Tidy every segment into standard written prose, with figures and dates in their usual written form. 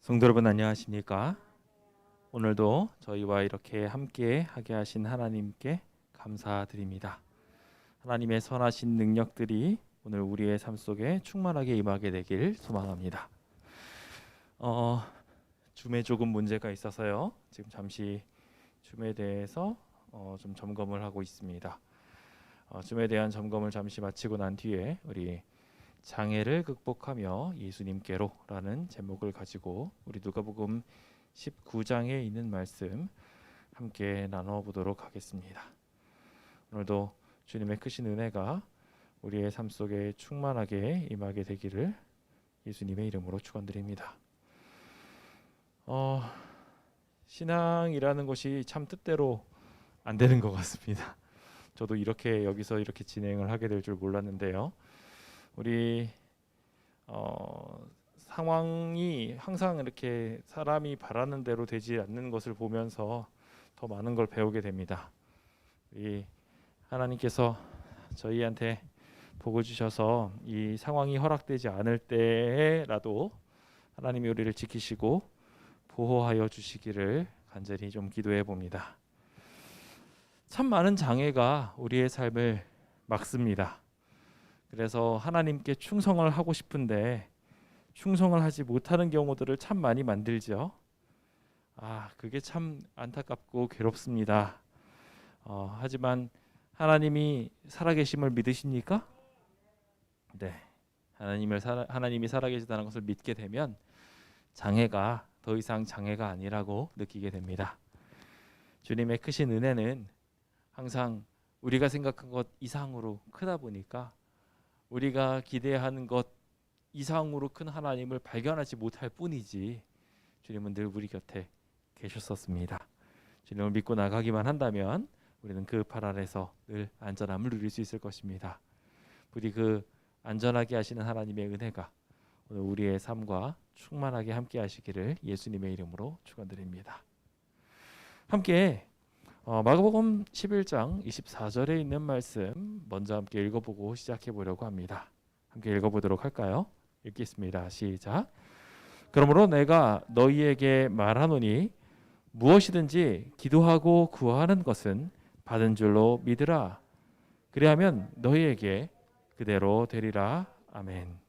성도 여러분 안녕하십니까? 오늘도 저희와 이렇게 함께 하게 하신 하나님께 감사드립니다. 하나님의 선하신 능력들이 오늘 우리의 삶 속에 충만하게 임하게 되길 소망합니다. 줌에 조금 문제가 있어서요. 지금 잠시 줌에 대해서 좀 점검을 하고 있습니다. 줌에 대한 점검을 잠시 마치고 난 뒤에 우리 장애를 극복하며 예수님께로라는 제목을 가지고 우리 누가복음 19장에 있는 말씀 함께 나눠보도록 하겠습니다. 오늘도 주님의 크신 은혜가 우리의 삶 속에 충만하게 임하게 되기를 예수님의 이름으로 축원드립니다. 신앙이라는 것이 참 뜻대로 안 되는 것 같습니다. 저도 여기서 이렇게 진행을 하게 될 줄 몰랐는데요. 우리 상황이 항상 이렇게 사람이 바라는 대로 되지 않는 것을 보면서 더 많은 걸 배우게 됩니다. 이 하나님께서 저희한테 복을 주셔서 이 상황이 허락되지 않을 때라도 하나님이 우리를 지키시고 보호하여 주시기를 간절히 좀 기도해 봅니다. 참 많은 장애가 우리의 삶을 막습니다. 그래서 하나님께 충성을 하고 싶은데 충성을 하지 못하는 경우들을 참 많이 만들죠. 그게 참 안타깝고 괴롭습니다. 하지만 하나님이 살아계심을 믿으십니까? 네, 하나님이 살아계시다는 것을 믿게 되면 장애가 더 이상 장애가 아니라고 느끼게 됩니다. 주님의 크신 은혜는 항상 우리가 생각한 것 이상으로 크다 보니까 우리가 기대하는 것 이상으로 큰 하나님을 발견하지 못할 뿐이지 주님은 늘 우리 곁에 계셨었습니다. 주님을 믿고 나가기만 한다면 우리는 그 발 아래서 늘 안전함을 누릴 수 있을 것입니다. 부디 그 안전하게 하시는 하나님의 은혜가 오늘 우리의 삶과 충만하게 함께 하시기를 예수님의 이름으로 축원드립니다. 함께 마가복음 11장 24절에 있는 말씀 먼저 함께 읽어보고 시작해 보려고 합니다. 함께 읽어보도록 할까요? 읽겠습니다. 시작. 그러므로 내가 너희에게 말하노니 무엇이든지 기도하고 구하는 것은 받은 줄로 믿으라. 그리하면 너희에게 그대로 되리라. 아멘.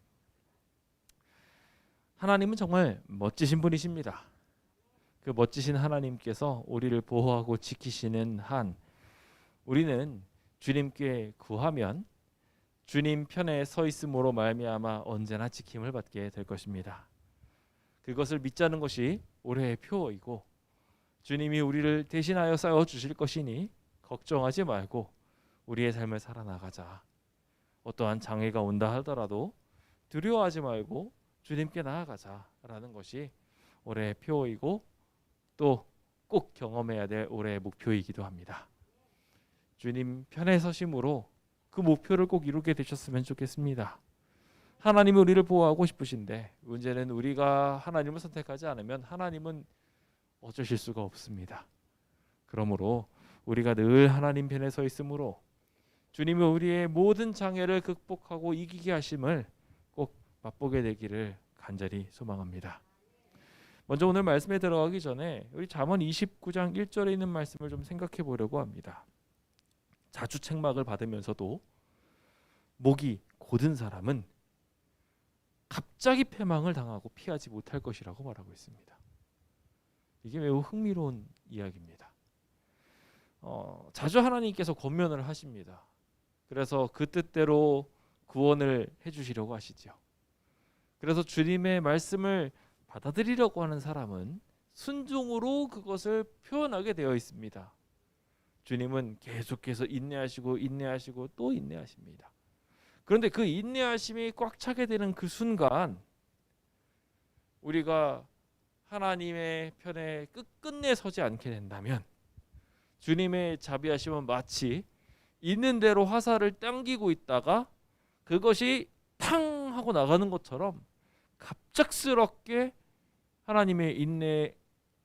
하나님은 정말 멋지신 분이십니다. 그 멋지신 하나님께서 우리를 보호하고 지키시는 한 우리는 주님께 구하면 주님 편에 서 있음으로 말미암아 언제나 지킴을 받게 될 것입니다. 그것을 믿자는 것이 올해의 표이고 주님이 우리를 대신하여 싸워 주실 것이니 걱정하지 말고 우리의 삶을 살아나가자. 어떠한 장애가 온다 하더라도 두려워하지 말고 주님께 나아가자라는 것이 올해의 표이고 또 꼭 경험해야 될 올해의 목표이기도 합니다. 주님 편에 서심으로 그 목표를 꼭 이루게 되셨으면 좋겠습니다. 하나님이 우리를 보호하고 싶으신데 문제는 우리가 하나님을 선택하지 않으면 하나님은 어쩌실 수가 없습니다. 그러므로 우리가 늘 하나님 편에 서 있으므로 주님이 우리의 모든 장애를 극복하고 이기게 하심을 꼭 맛보게 되기를 간절히 소망합니다. 먼저 오늘 말씀에 들어가기 전에 우리 잠언 29장 1절에 있는 말씀을 좀 생각해 보려고 합니다. 자주 책망을 받으면서도 목이 곧은 사람은 갑자기 패망을 당하고 피하지 못할 것이라고 말하고 있습니다. 이게 매우 흥미로운 이야기입니다. 자주 하나님께서 권면을 하십니다. 그래서 그 뜻대로 구원을 해주시려고 하시죠. 그래서 주님의 말씀을 받아들이려고 하는 사람은 순종으로 그것을 표현하게 되어 있습니다. 주님은 계속해서 인내하시고 또 인내하십니다. 그런데 그 인내하심이 꽉 차게 되는 그 순간 우리가 하나님의 편에 끝끝내 서지 않게 된다면 주님의 자비하심은 마치 있는 대로 화살을 당기고 있다가 그것이 탕 하고 나가는 것처럼 갑작스럽게 하나님의 인내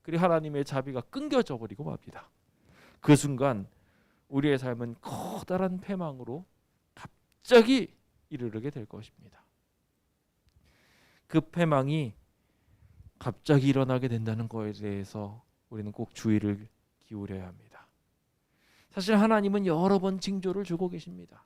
그리고 하나님의 자비가 끊겨져 버리고 맙니다. 그 순간 우리의 삶은 커다란 패망으로 갑자기 이르게 될 것입니다. 그 패망이 갑자기 일어나게 된다는 거에 대해서 우리는 꼭 주의를 기울여야 합니다. 사실 하나님은 여러 번 징조를 주고 계십니다.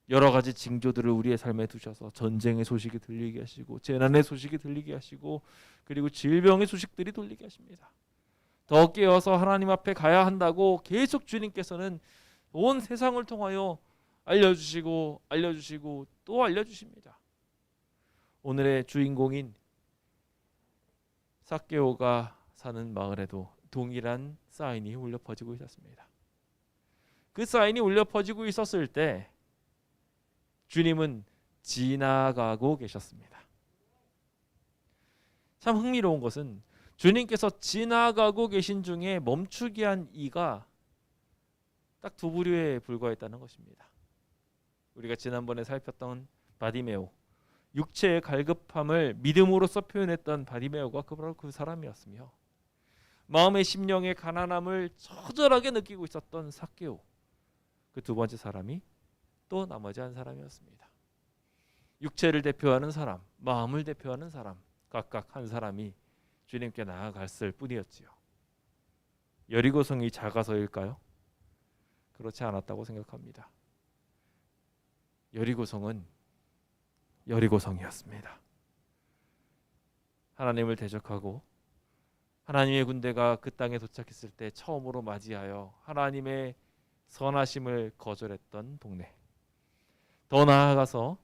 여러 가지 징조들을 우리의 삶에 두셔서 전쟁의 소식이 들리게 하시고 재난의 소식이 들리게 하시고 그리고 질병의 소식들이 들리게 하십니다. 더 깨어서 하나님 앞에 가야 한다고 계속 주님께서는 온 세상을 통하여 알려주시고 또 알려주십니다. 오늘의 주인공인 삭개오가 사는 마을에도 동일한 사인이 울려 퍼지고 있었습니다. 그 사인이 울려 퍼지고 있었을 때 주님은 지나가고 계셨습니다. 참 흥미로운 것은 주님께서 지나가고 계신 중에 멈추게 한 이가 딱 두 부류에 불과했다는 것입니다. 우리가 지난번에 살폈던 바디메오, 육체의 갈급함을 믿음으로써 표현했던 바디메오가 바로 그 사람이었으며 마음의 심령의 가난함을 처절하게 느끼고 있었던 삭개오, 그 두 번째 사람이 또 나머지 한 사람이었습니다. 육체를 대표하는 사람, 마음을 대표하는 사람, 각각 한 사람이 주님께 나아갔을 뿐이었지요. 여리고성이 작아서일까요? 그렇지 않았다고 생각합니다. 여리고성은 여리고성이었습니다. 하나님을 대적하고 하나님의 군대가 그 땅에 도착했을 때 처음으로 맞이하여 하나님의 선하심을 거절했던 동네. 더 나아가서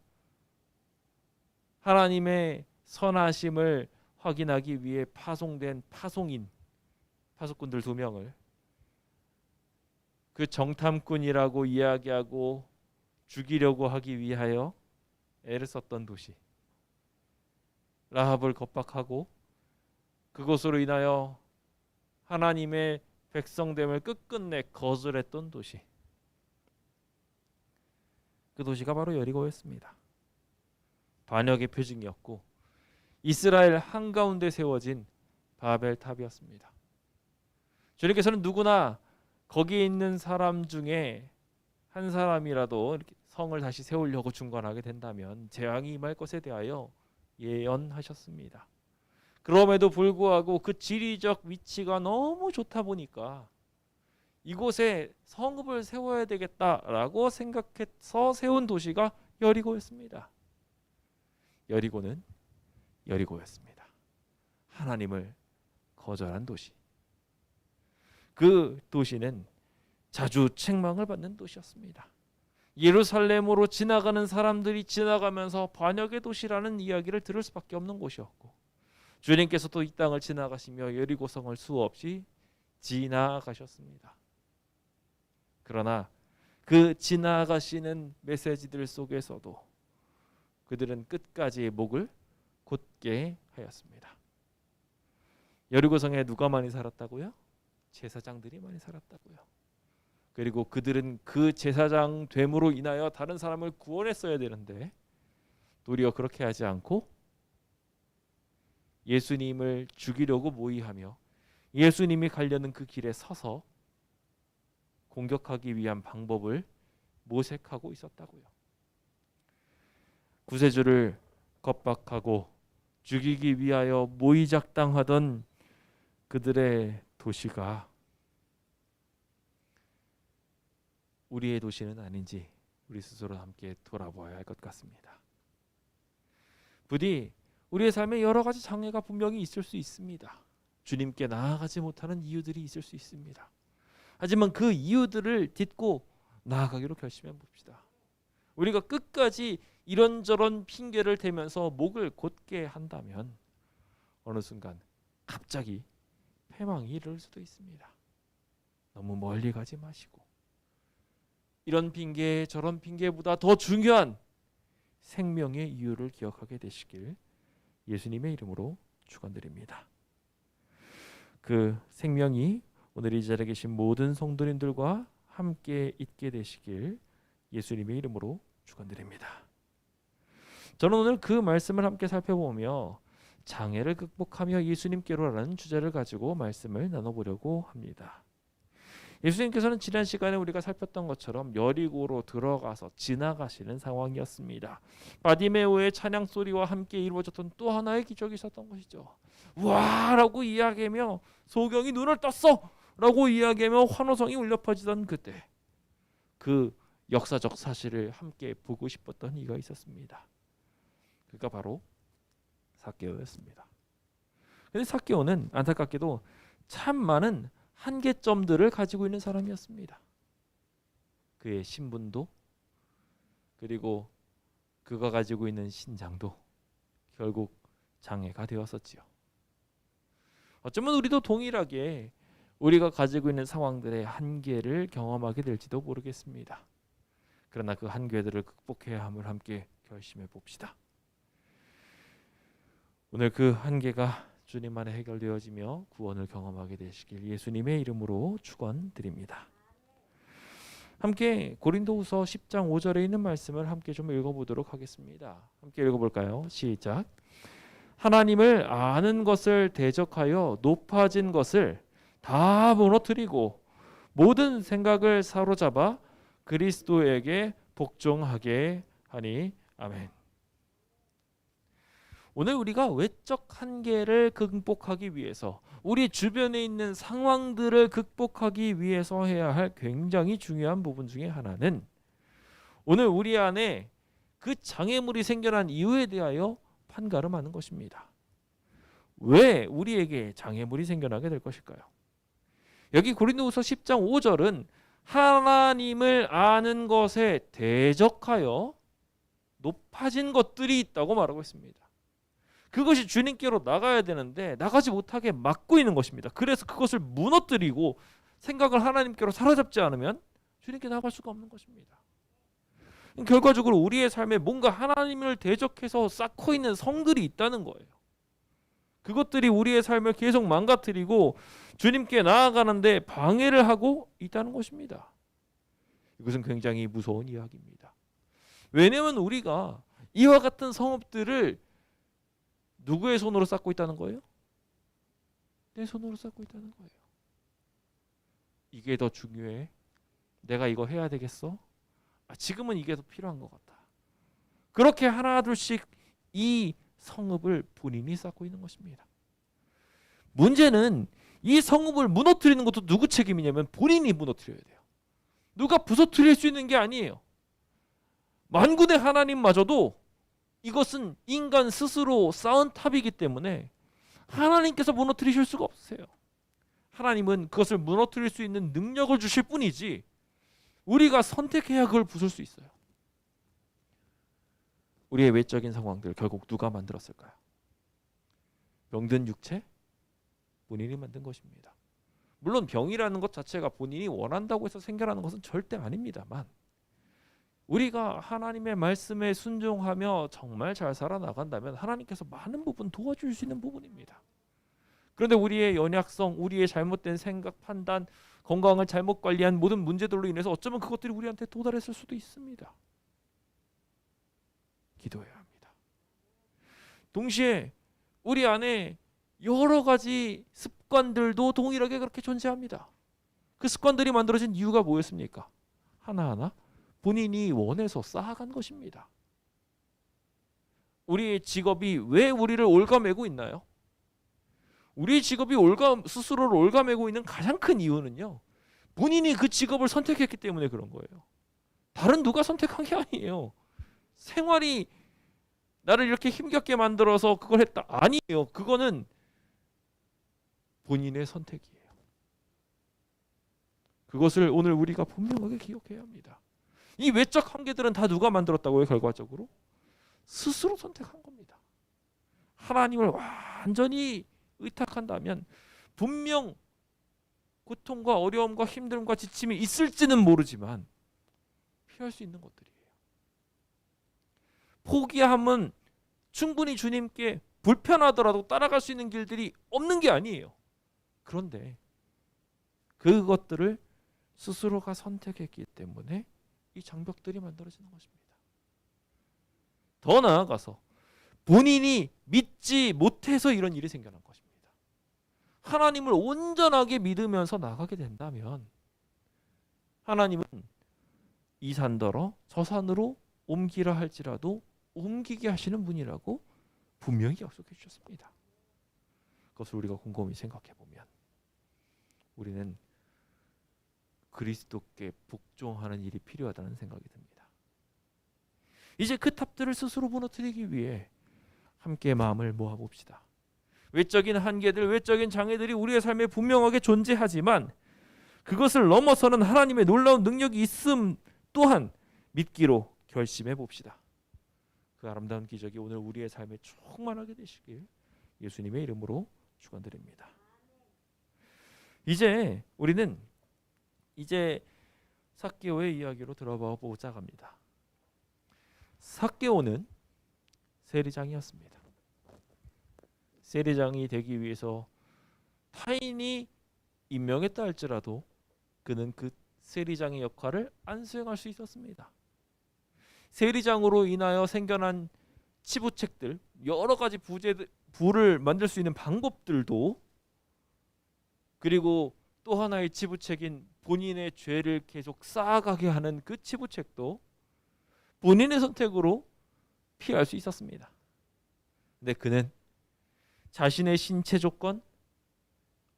하나님의 선하심을 확인하기 위해 파송된 파수꾼들 2명을 그 정탐꾼이라고 이야기하고 죽이려고 하기 위하여 애를 썼던 도시, 라합을 겁박하고 그것으로 인하여 하나님의 백성됨을 끝끝내 거절했던 도시, 그 도시가 바로 여리고였습니다. 반역의 표징이었고 이스라엘 한가운데 세워진 바벨탑이었습니다. 주님께서는 누구나 거기에 있는 사람 중에 한 사람이라도 이렇게 성을 다시 세우려고 중건하게 된다면 재앙이 임할 것에 대하여 예언하셨습니다. 그럼에도 불구하고 그 지리적 위치가 너무 좋다 보니까 이곳에 성읍을 세워야 되겠다라고 생각해서 세운 도시가 여리고였습니다. 여리고는 여리고였습니다. 하나님을 거절한 도시. 그 도시는 자주 책망을 받는 도시였습니다. 예루살렘으로 지나가는 사람들이 지나가면서 반역의 도시라는 이야기를 들을 수밖에 없는 곳이었고 주님께서도 이 땅을 지나가시며 여리고성을 수없이 지나가셨습니다. 그러나 그 지나가시는 메시지들 속에서도 그들은 끝까지 목을 곧게 하였습니다. 여리고성에 누가 많이 살았다고요? 제사장들이 많이 살았다고요. 그리고 그들은 그 제사장 됨으로 인하여 다른 사람을 구원했어야 되는데 도리어 그렇게 하지 않고 예수님을 죽이려고 모의하며 예수님이 가려는 그 길에 서서 공격하기 위한 방법을 모색하고 있었다고요. 구세주를 겁박하고 죽이기 위하여 모의작당하던 그들의 도시가 우리의 도시는 아닌지 우리 스스로 함께 돌아보아야 할 것 같습니다. 부디 우리의 삶에 여러 가지 장애가 분명히 있을 수 있습니다. 주님께 나아가지 못하는 이유들이 있을 수 있습니다. 하지만 그 이유들을 딛고 나아가기로 결심해 봅시다. 우리가 끝까지 이런저런 핑계를 대면서 목을 곧게 한다면 어느 순간 갑자기 패망이 이를 수도 있습니다. 너무 멀리 가지 마시고 이런 핑계 저런 핑계보다 더 중요한 생명의 이유를 기억하게 되시길 예수님의 이름으로 축원드립니다. 그 생명이 오늘 이 자리에 계신 모든 성도님들과 함께 있게 되시길 예수님의 이름으로 축원드립니다. 저는 오늘 그 말씀을 함께 살펴보며 장애를 극복하며 예수님께로라는 주제를 가지고 말씀을 나눠보려고 합니다. 예수님께서는 지난 시간에 우리가 살폈던 것처럼 여리고로 들어가서 지나가시는 상황이었습니다. 바디메오의 찬양 소리와 함께 이루어졌던 또 하나의 기적이 있었던 것이죠. 와라고 이야기하며 소경이 눈을 떴어 라고 이야기하며 환호성이 울려 퍼지던 그때, 그 역사적 사실을 함께 보고 싶었던 이가 있었습니다. 그가 바로 삭개오였습니다. 그런데 삭개오는 안타깝게도 참 많은 한계점들을 가지고 있는 사람이었습니다. 그의 신분도, 그리고 그가 가지고 있는 신장도 결국 장애가 되었었지요. 어쩌면 우리도 동일하게 우리가 가지고 있는 상황들의 한계를 경험하게 될지도 모르겠습니다. 그러나 그 한계들을 극복해야 함을 함께 결심해 봅시다. 오늘 그 한계가 주님 안에 해결되어지며 구원을 경험하게 되시길 예수님의 이름으로 축원드립니다. 함께 고린도후서 10장 5절에 있는 말씀을 함께 좀 읽어보도록 하겠습니다. 함께 읽어볼까요? 시작. 하나님을 아는 것을 대적하여 높아진 것을 다 무너뜨리고 모든 생각을 사로잡아 그리스도에게 복종하게 하니. 아멘. 오늘 우리가 외적 한계를 극복하기 위해서, 우리 주변에 있는 상황들을 극복하기 위해서 해야 할 굉장히 중요한 부분 중에 하나는, 오늘 우리 안에 그 장애물이 생겨난 이유에 대하여 판가름하는 것입니다. 왜 우리에게 장애물이 생겨나게 될 것일까요? 여기 고린도후서 10장 5절은 하나님을 아는 것에 대적하여 높아진 것들이 있다고 말하고 있습니다. 그것이 주님께로 나가야 되는데 나가지 못하게 막고 있는 것입니다. 그래서 그것을 무너뜨리고 생각을 하나님께로 사로잡지 않으면 주님께 나갈 수가 없는 것입니다. 결과적으로 우리의 삶에 뭔가 하나님을 대적해서 쌓고 있는 성들이 있다는 거예요. 그것들이 우리의 삶을 계속 망가뜨리고 주님께 나아가는데 방해를 하고 있다는 것입니다. 이것은 굉장히 무서운 이야기입니다. 왜냐하면 우리가 이와 같은 성읍들을 누구의 손으로 쌓고 있다는 거예요? 내 손으로 쌓고 있다는 거예요. 이게 더 중요해? 내가 이거 해야 되겠어? 지금은 이게 더 필요한 것 같다. 그렇게 하나둘씩 이 성읍을 본인이 쌓고 있는 것입니다. 문제는 이 성읍을 무너뜨리는 것도 누구 책임이냐면 본인이 무너뜨려야 돼요. 누가 부서뜨릴 수 있는 게 아니에요. 만군의 하나님마저도 이것은 인간 스스로 쌓은 탑이기 때문에 하나님께서 무너뜨리실 수가 없으세요. 하나님은 그것을 무너뜨릴 수 있는 능력을 주실 뿐이지 우리가 선택해야 그걸 부술 수 있어요. 우리의 외적인 상황들 결국 누가 만들었을까요? 병든 육체? 본인이 만든 것입니다. 물론 병이라는 것 자체가 본인이 원한다고 해서 생겨나는 것은 절대 아닙니다만, 우리가 하나님의 말씀에 순종하며 정말 잘 살아나간다면 하나님께서 많은 부분 도와줄 수 있는 부분입니다. 그런데 우리의 연약성, 우리의 잘못된 생각, 판단, 건강을 잘못 관리한 모든 문제들로 인해서 어쩌면 그것들이 우리한테 도달했을 수도 있습니다. 기도해야 합니다. 동시에 우리 안에 여러 가지 습관들도 동일하게 그렇게 존재합니다. 그 습관들이 만들어진 이유가 뭐였습니까? 하나하나 본인이 원해서 쌓아간 것입니다. 우리의 직업이 왜 우리를 올가매고 있나요? 우리 직업이 스스로를 올가매고 있는 가장 큰 이유는요, 본인이 그 직업을 선택했기 때문에 그런 거예요. 다른 누가 선택한 게 아니에요. 생활이 나를 이렇게 힘겹게 만들어서 그걸 했다. 아니에요. 그거는 본인의 선택이에요. 그것을 오늘 우리가 분명하게 기억해야 합니다. 이 외적 한계들은 다 누가 만들었다고요? 결과적으로 스스로 선택한 겁니다. 하나님을 완전히 의탁한다면 분명 고통과 어려움과 힘듦과 지침이 있을지는 모르지만 피할 수 있는 것들이에요. 포기함은 충분히 주님께 불편하더라도 따라갈 수 있는 길들이 없는 게 아니에요. 그런데 그것들을 스스로가 선택했기 때문에 이 장벽들이 만들어지는 것입니다. 더 나아가서 본인이 믿지 못해서 이런 일이 생겨난 것입니다. 하나님을 온전하게 믿으면서 나가게 된다면 하나님은 이 산더러 저 산으로 옮기라 할지라도 옮기게 하시는 분이라고 분명히 약속해 주셨습니다. 그것을 우리가 곰곰이 생각해 보면 우리는 그리스도께 복종하는 일이 필요하다는 생각이 듭니다. 이제 그 탑들을 스스로 무너뜨리기 위해 함께 마음을 모아봅시다. 외적인 한계들, 외적인 장애들이 우리의 삶에 분명하게 존재하지만 그것을 넘어서는 하나님의 놀라운 능력이 있음 또한 믿기로 결심해 봅시다. 그 아름다운 기적이 오늘 우리의 삶에 충만하게 되시길 예수님의 이름으로 축원드립니다. 이제 우리는 삭개오의 이야기로 들어봐 보자 합니다. 삭개오는 세리장이었습니다. 세리장이 되기 위해서 타인이 임명했다 할지라도 그는 그 세리장의 역할을 안 수행할 수 있었습니다. 세리장으로 인하여 생겨난 치부책들, 여러 가지 부를 만들 수 있는 방법들도, 그리고 또 하나의 치부책인 본인의 죄를 계속 쌓아가게 하는 그 치부책도 본인의 선택으로 피할 수 있었습니다. 근데 그는 자신의 신체 조건,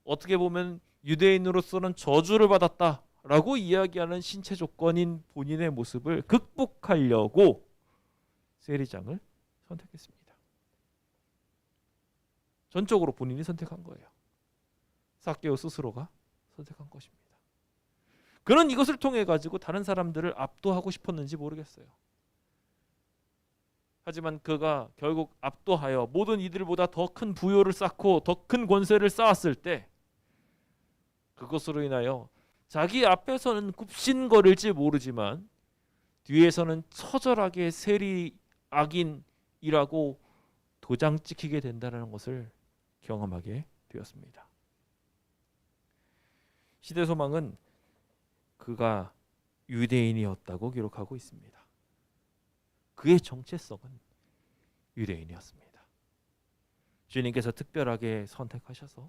어떻게 보면 유대인으로서는 저주를 받았다라고 이야기하는 신체 조건인 본인의 모습을 극복하려고 세리장을 선택했습니다. 전적으로 본인이 선택한 거예요. 삭개오 스스로가 선택한 것입니다. 그는 이것을 통해 가지고 다른 사람들을 압도하고 싶었는지 모르겠어요. 하지만 그가 결국 압도하여 모든 이들보다 더 큰 부요를 쌓고 더 큰 권세를 쌓았을 때 그것으로 인하여 자기 앞에서는 굽신거릴지 모르지만 뒤에서는 처절하게 세리 악인이라고 도장 찍히게 된다는 것을 경험하게 되었습니다. 시대소망은 그가 유대인이었다고 기록하고 있습니다. 그의 정체성은 유대인이었습니다. 주님께서 특별하게 선택하셔서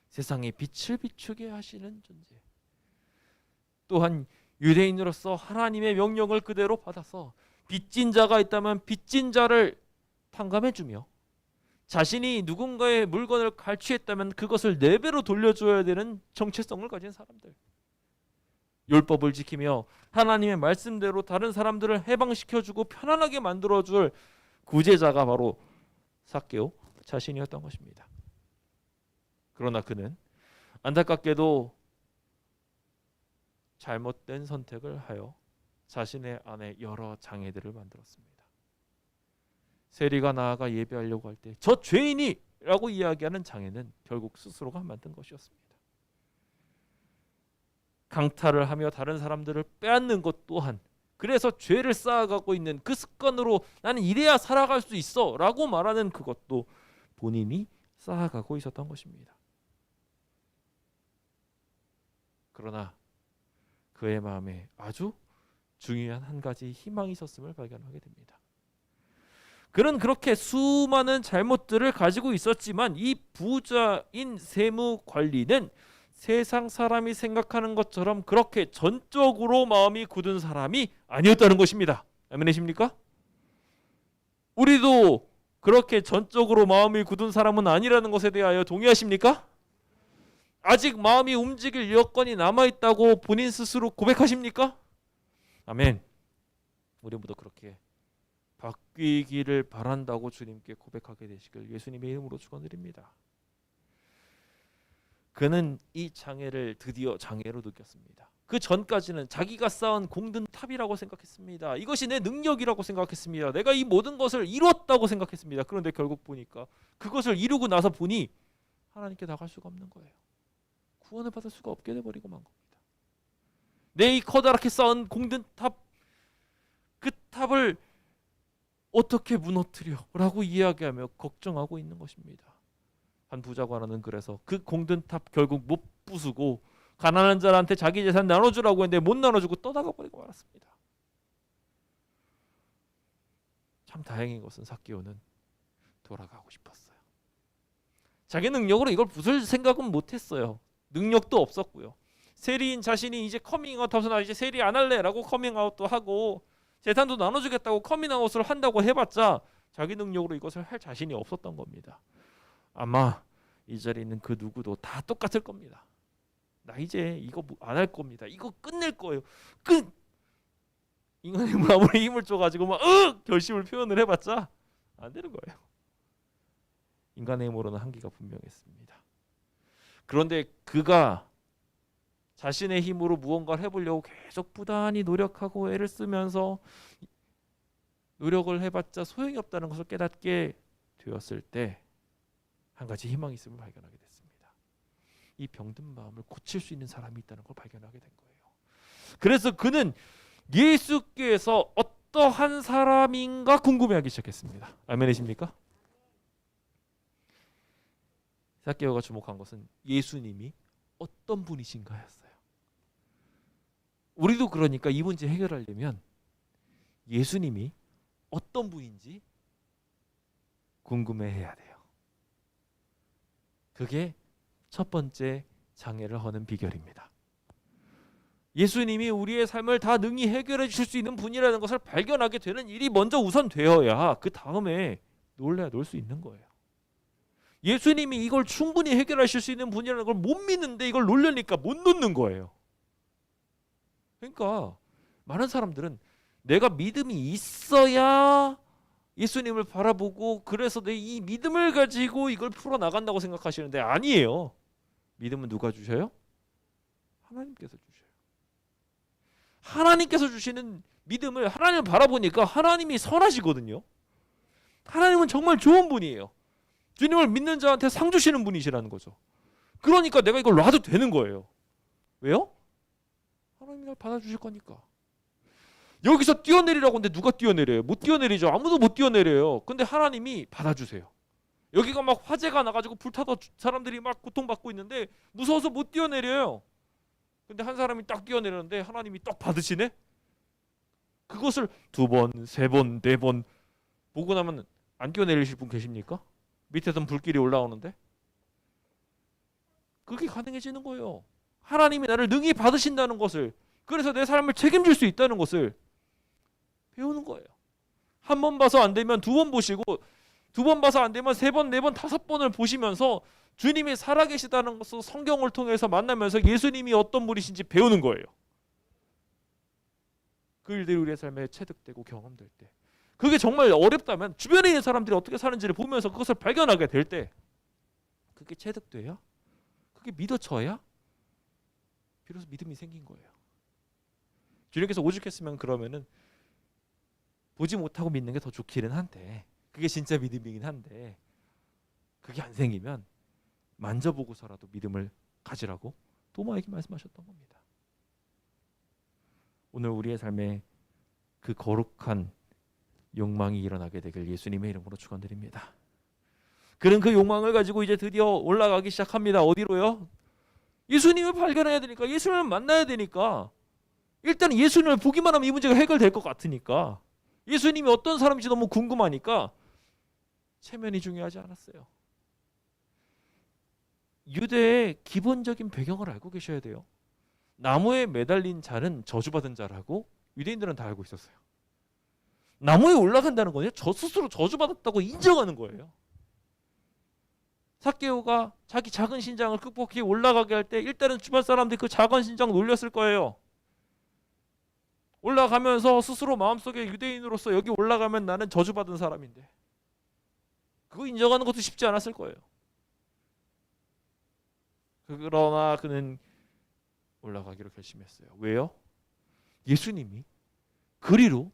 세상에 빛을 비추게 하시는 존재, 또한 유대인으로서 하나님의 명령을 그대로 받아서 빚진 자가 있다면 빚진 자를 탕감해주며 자신이 누군가의 물건을 갈취했다면 그것을 4배로 돌려줘야 되는 정체성을 가진 사람들, 율법을 지키며 하나님의 말씀대로 다른 사람들을 해방시켜주고 편안하게 만들어줄 구제자가 바로 삭개오 자신이었던 것입니다. 그러나 그는 안타깝게도 잘못된 선택을 하여 자신의 안에 여러 장애들을 만들었습니다. 세리가 나아가 예배하려고 할 때 저 죄인이 라고 이야기하는 장애는 결국 스스로가 만든 것이었습니다. 강탈을 하며 다른 사람들을 빼앗는 것 또한, 그래서 죄를 쌓아가고 있는 그 습관으로 나는 이래야 살아갈 수 있어 라고 말하는 그것도 본인이 쌓아가고 있었던 것입니다. 그러나 그의 마음에 아주 중요한 한 가지 희망이 있었음을 발견하게 됩니다. 그는 그렇게 수많은 잘못들을 가지고 있었지만 이 부자인 세무관리는 세상 사람이 생각하는 것처럼 그렇게 전적으로 마음이 굳은 사람이 아니었다는 것입니다. 아멘이십니까? 우리도 그렇게 전적으로 마음이 굳은 사람은 아니라는 것에 대하여 동의하십니까? 아직 마음이 움직일 여건이 남아있다고 본인 스스로 고백하십니까? 아멘. 우리 모두 그렇게 바뀌기를 바란다고 주님께 고백하게 되시길 예수님의 이름으로 축원드립니다. 그는 이 장애를 드디어 장애로 느꼈습니다. 그 전까지는 자기가 쌓은 공든 탑이라고 생각했습니다. 이것이 내 능력이라고 생각했습니다. 내가 이 모든 것을 이뤘다고 생각했습니다. 그런데 결국 보니까 그것을 이루고 나서 보니 하나님께 나갈 수가 없는 거예요. 구원을 받을 수가 없게 돼버리고 만 겁니다. 내 이 커다랗게 쌓은 공든 탑, 그 탑을 어떻게 무너뜨려? 라고 이야기하며 걱정하고 있는 것입니다. 한 부자관원은 그래서 그 공든 탑 결국 못 부수고 가난한 자한테 자기 재산 나눠주라고 했는데 못 나눠주고 떠나가 버리고 말았습니다. 참 다행인 것은 삭개오는 돌아가고 싶었어요. 자기 능력으로 이걸 부술 생각은 못했어요. 능력도 없었고요. 세리인 자신이 이제 커밍아웃해서 나 이제 세리 안 할래라고 커밍아웃도 하고 재산도 나눠주겠다고 커밍아웃을 한다고 해봤자 자기 능력으로 이것을 할 자신이 없었던 겁니다. 아마 이 자리에 있는 그 누구도 다 똑같을 겁니다. 나 이제 이거 안 할 겁니다. 이거 끝낼 거예요. 인간의 힘을 아무리 힘을 줘가지고 막 결심을 표현을 해봤자 안 되는 거예요. 인간의 힘으로는 한계가 분명했습니다. 그런데 그가 자신의 힘으로 무언가를 해보려고 계속 부단히 노력하고 애를 쓰면서 노력을 해봤자 소용이 없다는 것을 깨닫게 되었을 때 한 가지 희망이 있음을 발견하게 됐습니다. 이 병든 마음을 고칠 수 있는 사람이 있다는 걸 발견하게 된 거예요. 그래서 그는 예수께서 어떠한 사람인가 궁금해하기 시작했습니다. 아멘이십니까? 삭개오가 주목한 것은 예수님이 어떤 분이신가였어요. 우리도 그러니까 이 문제 해결하려면 예수님이 어떤 분인지 궁금해해야 돼요. 그게 첫 번째 장애를 허는 비결입니다. 예수님이 우리의 삶을 다 능히 해결해 주실 수 있는 분이라는 것을 발견하게 되는 일이 먼저 우선 되어야 그 다음에 놀래야 놀 수 있는 거예요. 예수님이 이걸 충분히 해결하실 수 있는 분이라는 걸 못 믿는데 이걸 놀려니까 못 놓는 거예요. 그러니까 많은 사람들은 내가 믿음이 있어야 예수님을 바라보고 그래서 내 이 믿음을 가지고 이걸 풀어나간다고 생각하시는데 아니에요. 믿음은 누가 주셔요? 하나님께서 주셔요. 하나님께서 주시는 믿음을 하나님을 바라보니까 하나님이 선하시거든요. 하나님은 정말 좋은 분이에요. 주님을 믿는 자한테 상 주시는 분이시라는 거죠. 그러니까 내가 이걸 놔도 되는 거예요. 왜요? 하나님이 날 받아주실 거니까. 여기서 뛰어내리라고 하는데 누가 뛰어내려요? 못 뛰어내리죠. 아무도 못 뛰어내려요. 근데 하나님이 받아주세요. 여기가 막 화재가 나가지고 불타서 사람들이 막 고통받고 있는데 무서워서 못 뛰어내려요. 근데 한 사람이 딱 뛰어내렸는데 하나님이 딱 받으시네? 그것을 2번, 3번, 4번 보고 나면 안 뛰어내리실 분 계십니까? 밑에선 불길이 올라오는데? 그게 가능해지는 거예요. 하나님이 나를 능히 받으신다는 것을, 그래서 내 삶을 책임질 수 있다는 것을 배우는 거예요. 한 번 봐서 안 되면 2번 보시고, 2번 봐서 안 되면 3번, 4번, 5번을 보시면서 주님이 살아계시다는 것을 성경을 통해서 만나면서 예수님이 어떤 분이신지 배우는 거예요. 그 일들이 우리의 삶에 체득되고 경험될 때, 그게 정말 어렵다면 주변에 있는 사람들이 어떻게 사는지를 보면서 그것을 발견하게 될 때, 그게 체득돼야, 그게 믿어져야 비로소 믿음이 생긴 거예요. 주님께서 오죽했으면 그러면은 보지 못하고 믿는 게 더 좋기는 한데, 그게 진짜 믿음이긴 한데, 그게 안 생기면 만져보고서라도 믿음을 가지라고 도마에게 말씀하셨던 겁니다. 오늘 우리의 삶에 그 거룩한 욕망이 일어나게 되길 예수님의 이름으로 축원드립니다. 그는 그 욕망을 가지고 이제 드디어 올라가기 시작합니다. 어디로요? 예수님을 발견해야 되니까, 예수님을 만나야 되니까, 일단 예수님을 보기만 하면 이 문제가 해결될 것 같으니까, 예수님이 어떤 사람인지 너무 궁금하니까 체면이 중요하지 않았어요. 유대의 기본적인 배경을 알고 계셔야 돼요. 나무에 매달린 자는 저주받은 자라고 유대인들은 다 알고 있었어요. 나무에 올라간다는 거냐? 저 스스로 저주받았다고 인정하는 거예요. 삭개오가 자기 작은 신장을 극복해 올라가게 할 때 일단은 주변 사람들이 그 작은 신장 놀렸을 거예요. 올라가면서 스스로 마음속에 유대인으로서 여기 올라가면 나는 저주받은 사람인데, 그거 인정하는 것도 쉽지 않았을 거예요. 그러나 그는 올라가기로 결심했어요. 왜요? 예수님이 그리로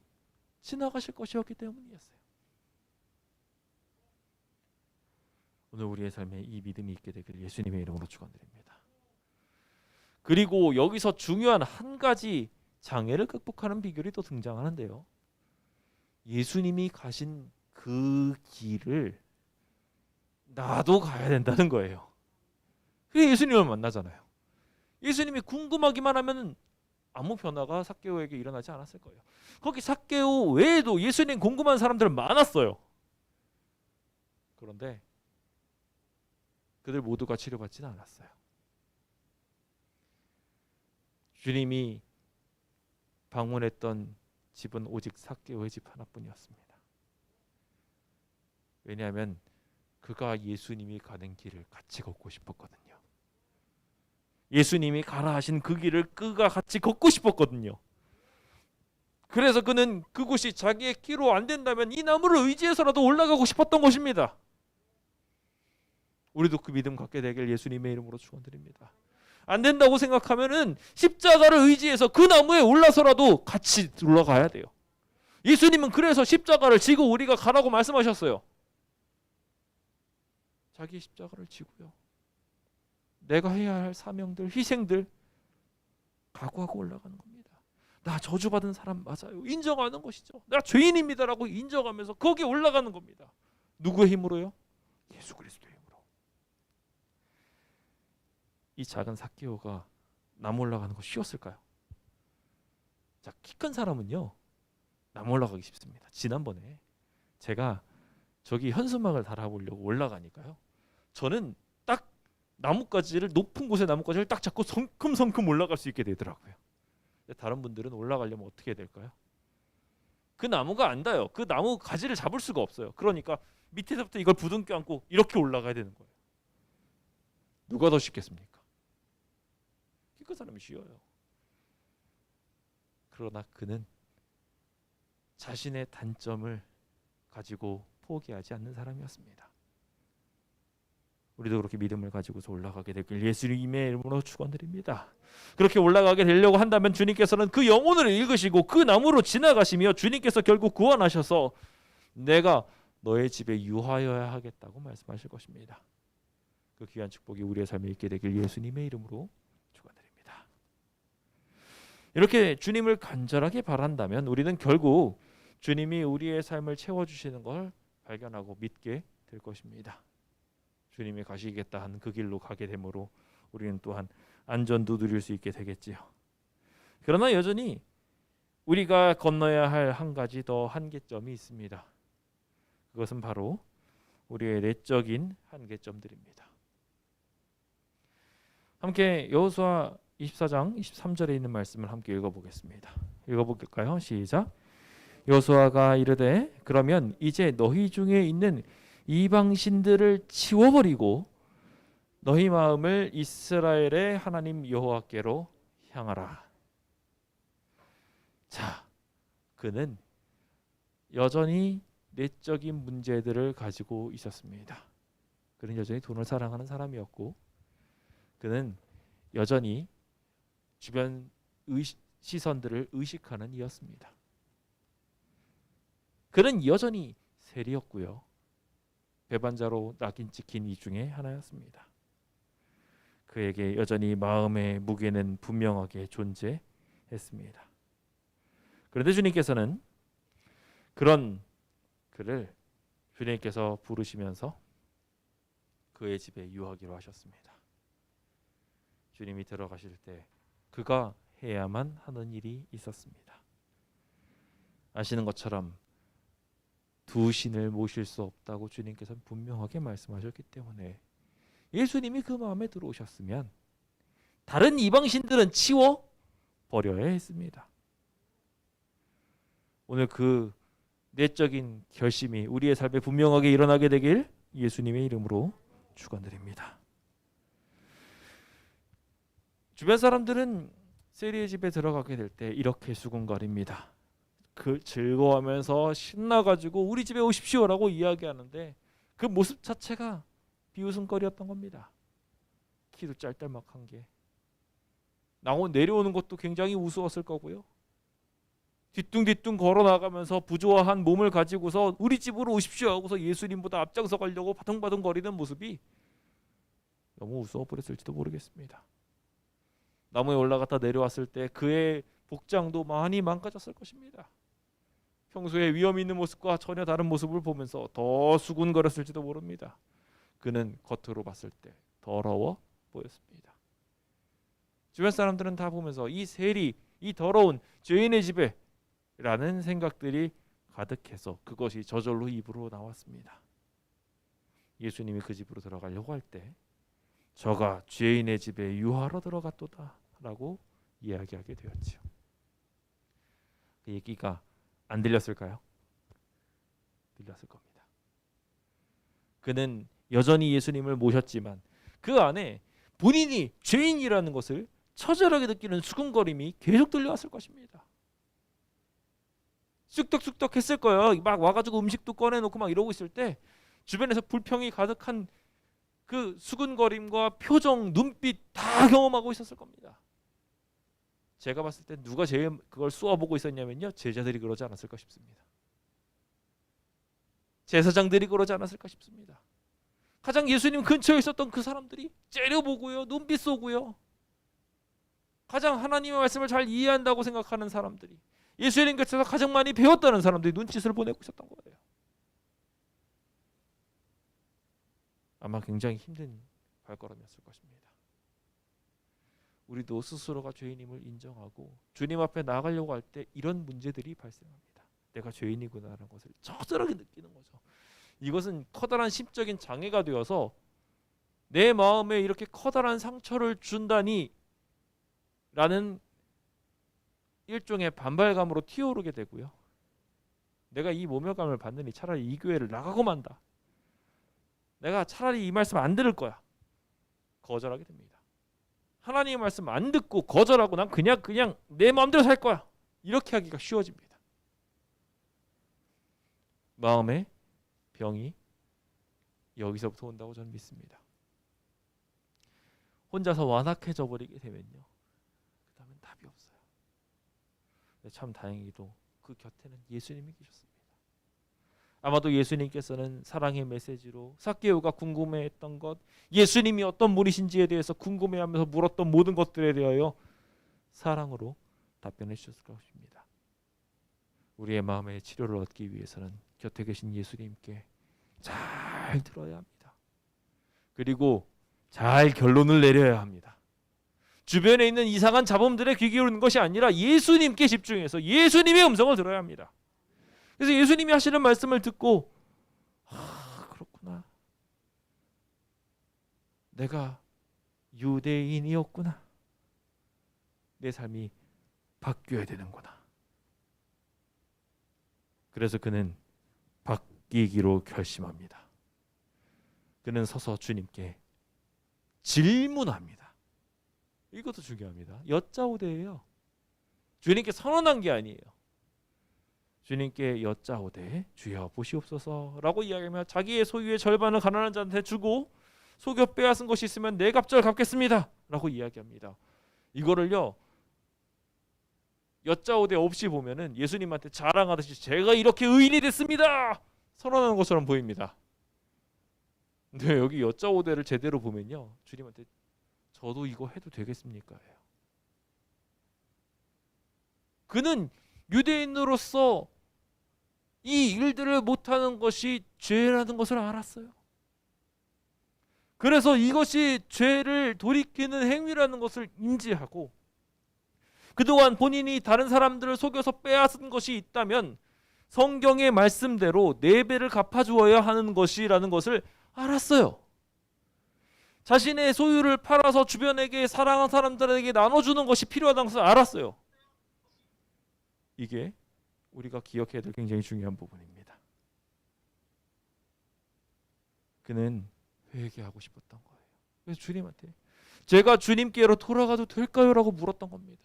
지나가실 것이었기 때문이었어요. 오늘 우리의 삶에 이 믿음이 있게 되길 예수님의 이름으로 축원드립니다. 그리고 여기서 중요한 한 가지 장애를 극복하는 비결이 또 등장하는데요. 예수님이 가신 그 길을 나도 가야 된다는 거예요. 그게 예수님을 만나잖아요. 예수님이 궁금하기만 하면 아무 변화가 삭개오에게 일어나지 않았을 거예요. 거기 삭개오 외에도 예수님 궁금한 사람들 많았어요. 그런데 그들 모두가 치료받지는 않았어요. 주님이 방문했던 집은 오직 삭개오의 집 하나뿐이었습니다. 왜냐하면 그가 예수님이 가는 길을 같이 걷고 싶었거든요. 예수님이 가라 하신 그 길을 그가 같이 걷고 싶었거든요. 그래서 그는 그곳이 자기의 끼로 안 된다면 이 나무를 의지해서라도 올라가고 싶었던 것입니다. 우리도 그 믿음 갖게 되길 예수님의 이름으로 축원드립니다. 안 된다고 생각하면은 십자가를 의지해서 그 나무에 올라서라도 같이 올라가야 돼요. 예수님은 그래서 십자가를 지고 우리가 가라고 말씀하셨어요. 자기 십자가를 지고요. 내가 해야 할 사명들, 희생들 각오하고 올라가는 겁니다. 나 저주받은 사람 맞아요. 인정하는 것이죠. 나 죄인입니다라고 인정하면서 거기에 올라가는 겁니다. 누구의 힘으로요? 예수 그리스도의 힘으로. 이 작은 삭개오가 나무 올라가는 거 쉬웠을까요? 자, 키 큰 사람은요 나무 올라가기 쉽습니다. 지난번에 제가 저기 현수막을 달아보려고 올라가니까요. 저는 딱 나뭇가지를 높은 곳에 나뭇가지를 딱 잡고 성큼성큼 올라갈 수 있게 되더라고요. 다른 분들은 올라가려면 어떻게 해야 될까요? 그 나무가 안 닿아요. 그 나무 가지를 잡을 수가 없어요. 그러니까 밑에서부터 이걸 부둥켜 안고 이렇게 올라가야 되는 거예요. 누가 더 쉽겠습니까? 키 큰 사람이 쉬워요. 그러나 그는 자신의 단점을 가지고 포기하지 않는 사람이었습니다. 우리도 그렇게 믿음을 가지고서 올라가게 되길 예수님의 이름으로 축원드립니다. 그렇게 올라가게 되려고 한다면 주님께서는 그 영혼을 읽으시고 그 나무로 지나가시며 주님께서 결국 구원하셔서 내가 너의 집에 유하여야 하겠다고 말씀하실 것입니다. 그 귀한 축복이 우리의 삶에 있게 되길 예수님의 이름으로 축원드립니다. 이렇게 주님을 간절하게 바란다면 우리는 결국 주님이 우리의 삶을 채워주시는 걸 발견하고 믿게 될 것입니다. 주님이 가시겠다 한 그 길로 가게 되므로 우리는 또한 안전도 누릴 수 있게 되겠지요. 그러나 여전히 우리가 건너야 할 한 가지 더 한계점이 있습니다. 그것은 바로 우리의 내적인 한계점들입니다. 함께 여호수아 24장 23절에 있는 말씀을 함께 읽어보겠습니다. 읽어볼까요? 시작. 여호수아가 이르되 그러면 이제 너희 중에 있는 이방신들을 치워버리고 너희 마음을 이스라엘의 하나님 여호와께로 향하라. 자, 그는 여전히 내적인 문제들을 가지고 있었습니다. 그는 여전히 돈을 사랑하는 사람이었고 그는 여전히 주변 시선들을 의식하는 이였습니다. 그는 여전히 세리였고요. 배반자로 낙인 찍힌 이 중에 하나였습니다. 그에게 여전히 마음의 무게는 분명하게 존재했습니다. 그런데 주님께서는 그런 그를 주님께서 부르시면서 그의 집에 유하기로 하셨습니다. 주님이 들어가실 때 그가 해야만 하는 일이 있었습니다. 아시는 것처럼 두 신을 모실 수 없다고 주님께서는 분명하게 말씀하셨기 때문에 예수님이 그 마음에 들어오셨으면 다른 이방신들은 치워 버려야 했습니다. 오늘 그 내적인 결심이 우리의 삶에 분명하게 일어나게 되길 예수님의 이름으로 축원드립니다. 주변 사람들은 세리의 집에 들어가게 될 때 이렇게 수군거립니다. 그 즐거워하면서 신나가지고 우리 집에 오십시오라고 이야기하는데 그 모습 자체가 비웃음거리였던 겁니다. 키도 짤짤막한 게 내려오는 것도 굉장히 우스웠을 거고요. 뒤뚱뒤뚱 걸어 나가면서 부조화한 몸을 가지고서 우리 집으로 오십시오 하고서 예수님보다 앞장서 가려고 바둥바둥 거리는 모습이 너무 우스워 버렸을지도 모르겠습니다. 나무에 올라갔다 내려왔을 때 그의 복장도 많이 망가졌을 것입니다. 평소에 위험 있는 모습과 전혀 다른 모습을 보면서 더 수군거렸을지도 모릅니다. 그는 겉으로 봤을 때 더러워 보였습니다. 주변 사람들은 다 보면서 이 세리, 이 더러운 죄인의 집에 라는 생각들이 가득해서 그것이 저절로 입으로 나왔습니다. 예수님이 그 집으로 들어가려고 할 때 저가 죄인의 집에 유하러 들어갔도다 라고 이야기하게 되었지요. 그 얘기가 안 들렸을까요? 들렸을 겁니다. 그는 여전히 예수님을 모셨지만 그 안에 본인이 죄인이라는 것을 처절하게 느끼는 수군거림이 계속 들려왔을 것입니다. 쑥덕쑥덕 했을 거예요. 막 와가지고 음식도 꺼내놓고 막 이러고 있을 때 주변에서 불평이 가득한 그 수군거림과 표정, 눈빛 다 경험하고 있었을 겁니다. 제가 봤을 때 누가 제일 그걸 쏘아보고 있었냐면요, 제자들이 그러지 않았을까 싶습니다. 제사장들이 그러지 않았을까 싶습니다. 가장 예수님 근처에 있었던 그 사람들이 째려보고요, 눈빛 쏘고요, 가장 하나님의 말씀을 잘 이해한다고 생각하는 사람들이, 예수님 곁에서 가장 많이 배웠다는 사람들이 눈짓을 보내고 있었던 거예요. 아마 굉장히 힘든 발걸음이었을 것입니다. 우리도 스스로가 죄인임을 인정하고 주님 앞에 나아가려고 할 때 이런 문제들이 발생합니다. 내가 죄인이구나라는 것을 처절하게 느끼는 거죠. 이것은 커다란 심적인 장애가 되어서 내 마음에 이렇게 커다란 상처를 준다니 라는 일종의 반발감으로 튀어오르게 되고요. 내가 이 모멸감을 받느니 차라리 이 교회를 나가고 만다. 내가 차라리 이 말씀 안 들을 거야. 거절하게 됩니다. 하나님의 말씀 안 듣고 거절하고 난 그냥 내 마음대로 살 거야. 이렇게 하기가 쉬워집니다. 마음의 병이 여기서부터 온다고 저는 믿습니다. 혼자서 완악해져 버리게 되면요, 그 다음엔 답이 없어요. 근데 참 다행히도 그 곁에는 예수님이 계셨습니다. 아마도 예수님께서는 사랑의 메시지로 삭개오가 궁금해했던 것, 예수님이 어떤 분이신지에 대해서 궁금해하면서 물었던 모든 것들에 대하여 사랑으로 답변해 주셨을 것입니다. 우리의 마음의 치료를 얻기 위해서는 곁에 계신 예수님께 잘 들어야 합니다. 그리고 잘 결론을 내려야 합니다. 주변에 있는 이상한 잡음들에 귀 기울이는 것이 아니라 예수님께 집중해서 예수님의 음성을 들어야 합니다. 그래서 예수님이 하시는 말씀을 듣고 그렇구나. 내가 유대인이었구나. 내 삶이 바뀌어야 되는구나. 그래서 그는 바뀌기로 결심합니다. 그는 서서 주님께 질문합니다. 이것도 중요합니다. 여짜오되예요. 주님께 선언한 게 아니에요. 주님께 여짜오되 주여 보시옵소서라고 이야기하며 자기의 소유의 절반을 가난한 자한테 주고 속여 빼앗은 것이 있으면 네 갑절 갚겠습니다 라고 이야기합니다. 이거를요, 여짜오되 없이 보면은 예수님한테 자랑하듯이 제가 이렇게 의인이 됐습니다 선언하는 것처럼 보입니다. 근데 여기 여짜오되를 제대로 보면요, 주님한테 저도 이거 해도 되겠습니까? 예요. 그는 유대인으로서 이 일들을 못하는 것이 죄라는 것을 알았어요. 그래서 이것이 죄를 돌이키는 행위라는 것을 인지하고 그동안 본인이 다른 사람들을 속여서 빼앗은 것이 있다면 성경의 말씀대로 4배를 갚아주어야 하는 것이라는 것을 알았어요. 자신의 소유를 팔아서 주변에게 사랑하는 사람들에게 나눠주는 것이 필요하다는 것을 알았어요. 이게 우리가 기억해야 될 굉장히 중요한 부분입니다. 그는 회개하고 싶었던 거예요. 그래서 주님한테 제가 주님께로 돌아가도 될까요? 라고 물었던 겁니다.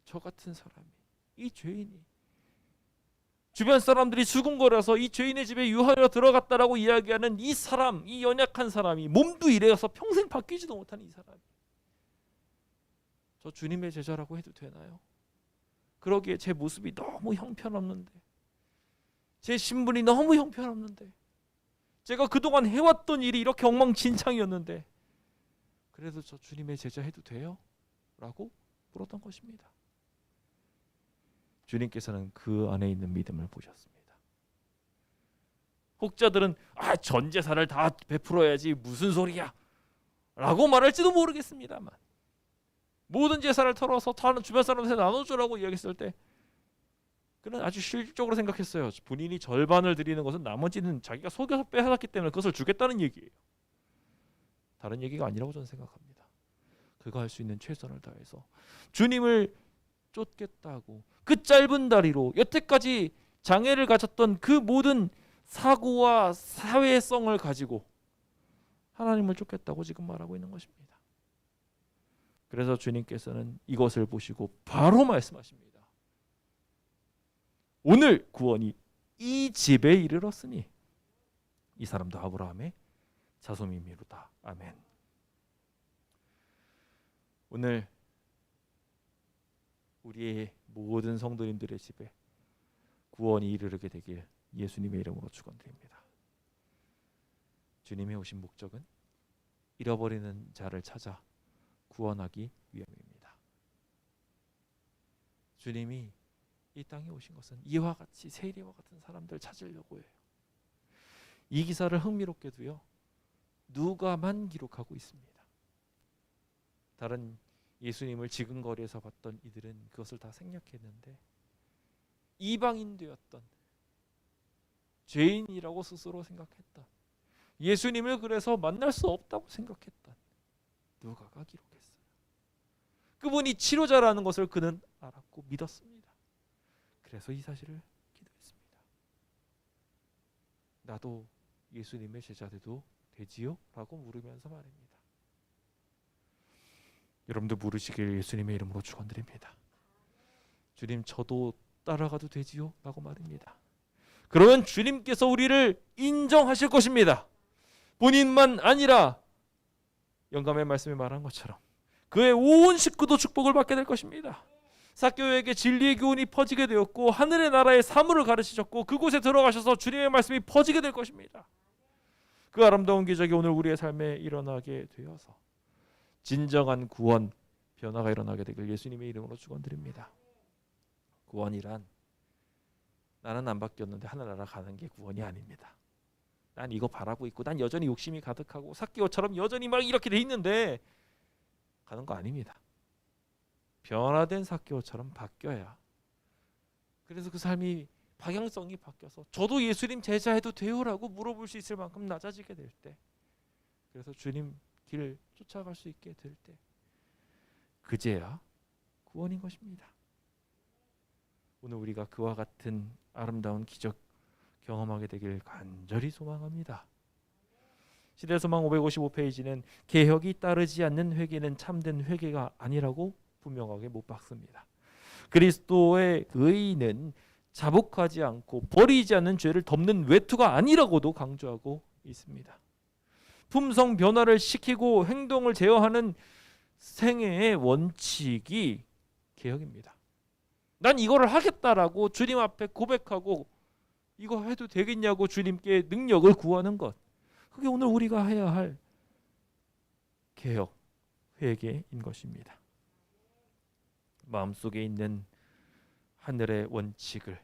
저 같은 사람이, 이 죄인이 주변 사람들이 수군거려서 이 죄인의 집에 유하여 들어갔다라고 이야기하는 이 사람, 이 연약한 사람이 몸도 이래서 평생 바뀌지도 못하는 이 사람이 저 주님의 제자라고 해도 되나요? 그러기에 제 모습이 너무 형편없는데, 제 신분이 너무 형편없는데, 제가 그동안 해왔던 일이 이렇게 엉망진창이었는데 그래도 저 주님의 제자 해도 돼요? 라고 물었던 것입니다. 주님께서는 그 안에 있는 믿음을 보셨습니다. 혹자들은 전 재산을 다 베풀어야지 무슨 소리야 라고 말할지도 모르겠습니다만 모든 재산을 털어서 다른 주변 사람한테 나눠주라고 이야기했을 때 그는 아주 실질적으로 생각했어요. 본인이 절반을 드리는 것은 나머지는 자기가 속여서 빼앗았기 때문에 그것을 주겠다는 얘기예요. 다른 얘기가 아니라고 저는 생각합니다. 그가 할 수 있는 최선을 다해서 주님을 쫓겠다고 그 짧은 다리로 여태까지 장애를 가졌던 그 모든 사고와 사회성을 가지고 하나님을 쫓겠다고 지금 말하고 있는 것입니다. 그래서 주님께서는 이것을 보시고 바로 말씀하십니다. 오늘 구원이 이 집에 이르렀으니 이 사람도 아브라함의 자손이미로다. 아멘. 오늘 우리의 모든 성도님들의 집에 구원이 이르게 되길 예수님의 이름으로 축원드립니다. 주님이 오신 목적은 잃어버리는 자를 찾아 구원하기 위함입니다. 주님이 이 땅에 오신 것은 이와 같이 세리와 같은 사람들 찾으려고 해요. 이 기사를 흥미롭게도요, 누가만 기록하고 있습니다. 다른 예수님을 지근거리에서 봤던 이들은 그것을 다 생략했는데 이방인 되었던 죄인이라고 스스로 생각했던 예수님을 그래서 만날 수 없다고 생각했던 누가가 기록했어요. 그분이 치료자라는 것을 그는 알았고 믿었습니다. 그래서 이 사실을 기도했습니다. 나도 예수님의 제자 돼도 되지요? 라고 물으면서 말입니다. 여러분도 물으시길 예수님의 이름으로 축원드립니다. 주님, 저도 따라가도 되지요? 라고 말입니다. 그러면 주님께서 우리를 인정하실 것입니다. 본인만 아니라 영감의 말씀에 말한 것처럼 그의 온 식구도 축복을 받게 될 것입니다. 삭개오에게 진리의 교훈이 퍼지게 되었고 하늘의 나라의 사물을 가르치셨고 그곳에 들어가셔서 주님의 말씀이 퍼지게 될 것입니다. 그 아름다운 기적이 오늘 우리의 삶에 일어나게 되어서 진정한 구원, 변화가 일어나게 되길 예수님의 이름으로 축원드립니다. 구원이란 나는 안 바뀌었는데 하늘나라 가는 게 구원이 아닙니다. 난 이거 바라고 있고 난 여전히 욕심이 가득하고 삭개오처럼 여전히 막 이렇게 돼 있는데 가는 거 아닙니다. 변화된 삭개오처럼 바뀌어야, 그래서 그 삶이 방향성이 바뀌어서 저도 예수님 제자해도 돼요라고 물어볼 수 있을 만큼 낮아지게 될 때, 그래서 주님 길을 쫓아갈 수 있게 될 때, 그제야 구원인 것입니다. 오늘 우리가 그와 같은 아름다운 기적 경험하게 되길 간절히 소망합니다. 시대소망 555페이지는 개혁이 따르지 않는 회개는 참된 회개가 아니라고 분명하게 못 박습니다. 그리스도의 의는 자복하지 않고 버리지 않는 죄를 덮는 외투가 아니라고도 강조하고 있습니다. 품성 변화를 시키고 행동을 제어하는 생애의 원칙이 개혁입니다. 난 이거를 하겠다라고 주님 앞에 고백하고 이거 해도 되겠냐고 주님께 능력을 구하는 것, 그게 오늘 우리가 해야 할 개혁, 회개인 것입니다. 마음속에 있는 하늘의 원칙을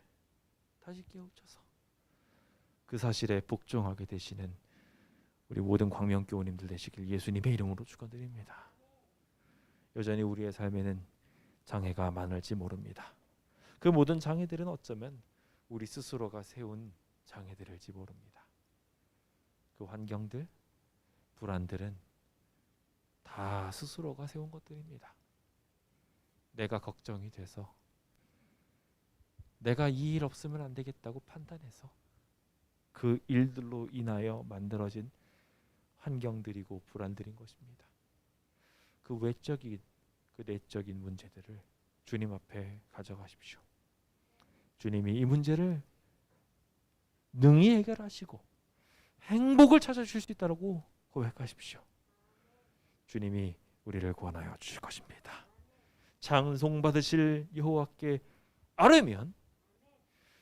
다시 깨우쳐서 그 사실에 복종하게 되시는 우리 모든 광명교우님들 되시길 예수님의 이름으로 축원드립니다. 여전히 우리의 삶에는 장애가 많을지 모릅니다. 그 모든 장애들은 어쩌면 우리 스스로가 세운 장애들일지 모릅니다. 그 환경들, 불안들은 다 스스로가 세운 것들입니다. 내가 걱정이 돼서 내가 이 일 없으면 안 되겠다고 판단해서 그 일들로 인하여 만들어진 환경들이고 불안들인 것입니다. 그 외적인, 그 내적인 문제들을 주님 앞에 가져가십시오. 주님이 이 문제를 능히 해결하시고 행복을 찾아주실 수 있다고 고백하십시오. 주님이 우리를 구원하여 주실 것입니다. 찬송받으실 여호와께 아뢰면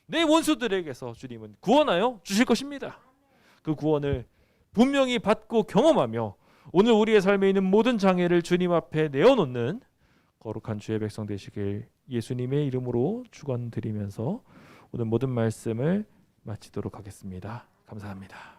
내 원수들에게서 주님은 구원하여 주실 것입니다. 그 구원을 분명히 받고 경험하며 오늘 우리의 삶에 있는 모든 장애를 주님 앞에 내어놓는 거룩한 주의 백성 되시길 예수님의 이름으로 축원드리면서 오늘 모든 말씀을 마치도록 하겠습니다. 감사합니다.